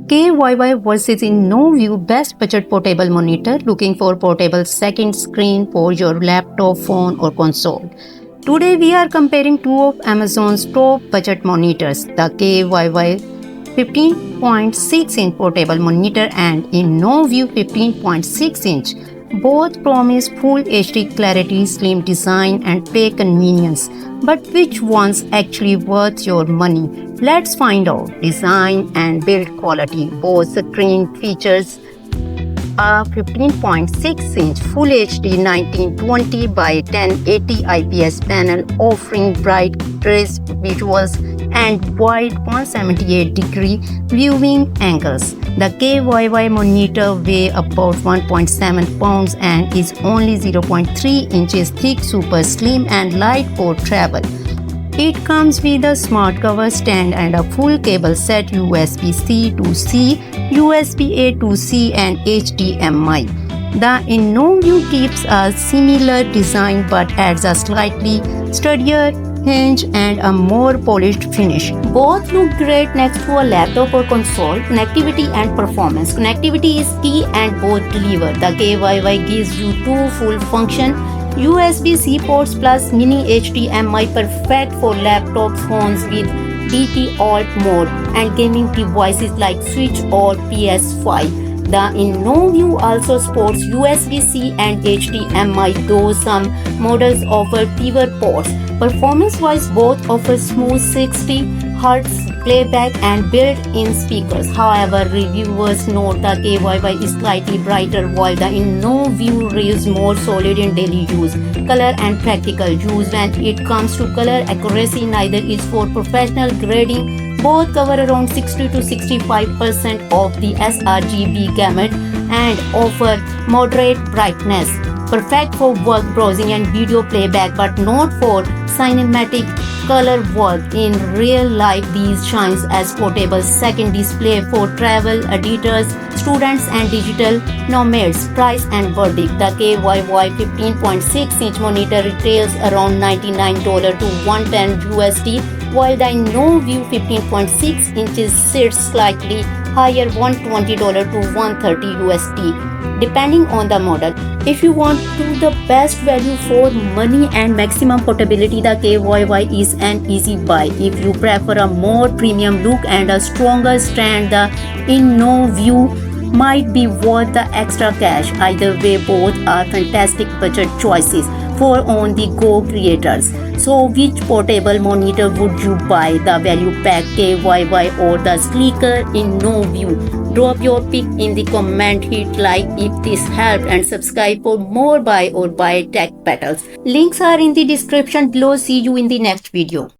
KYY versus InnoView Best Budget Portable Monitor. Looking for portable second screen for your laptop, phone or console. Today we are comparing two of Amazon's top budget monitors, the KYY 15.6-inch portable monitor and InnoView 15.6-inch. Both promise full HD clarity, slim design and play convenience. But which one's actually worth your money? Let's find out. Design and build quality. Both screen features a 15.6-inch Full HD 1920 by 1080 IPS panel offering bright, crisp visuals and wide 178-degree viewing angles. The KYY monitor weighs about 1.7 pounds and is only 0.3 inches thick, super slim and light for travel. It comes with a smart cover stand and a full cable set USB-C to C, USB-A to C and HDMI. The InnoView keeps a similar design but adds a slightly sturdier hinge and a more polished finish. Both look great next to a laptop or console. Connectivity and performance. Connectivity is key and both deliver. The KYY gives you two full function USB-C ports plus mini HDMI, perfect for laptop phones with DT Alt mode and gaming devices like Switch or PS5. The InnoView also supports USB-C and HDMI, though some models offer fewer ports. Performance-wise, both offer smooth 60 Hz playback and built-in speakers. However, reviewers note the KYY is slightly brighter while the InnoView is more solid in daily use, color and practical use. When it comes to color accuracy, neither is for professional grading. Both cover around 60 to 65% of the sRGB gamut and offer moderate brightness. Perfect for work browsing and video playback, but not for cinematic color work. In real life, these shines as portable second display for travel, editors, students and digital nomads. Price and verdict. The KYY 15.6-inch monitor retails around $99 to $110 USD, while the InnoView 15.6 inches sits slightly higher, $120 to $130 USD, depending on the model. If you want the best value for money and maximum portability, the KYY is an easy buy. If you prefer a more premium look and a stronger stand, the InnoView might be worth the extra cash. Either way, both are fantastic budget choices for on-the-go creators. So which portable monitor would you buy? The value pack KYY or the sleeker InnoView? Drop your pick in the comment, hit like if this helped and subscribe for more buy or buy tech battles. Links are in the description below. See you in the next video.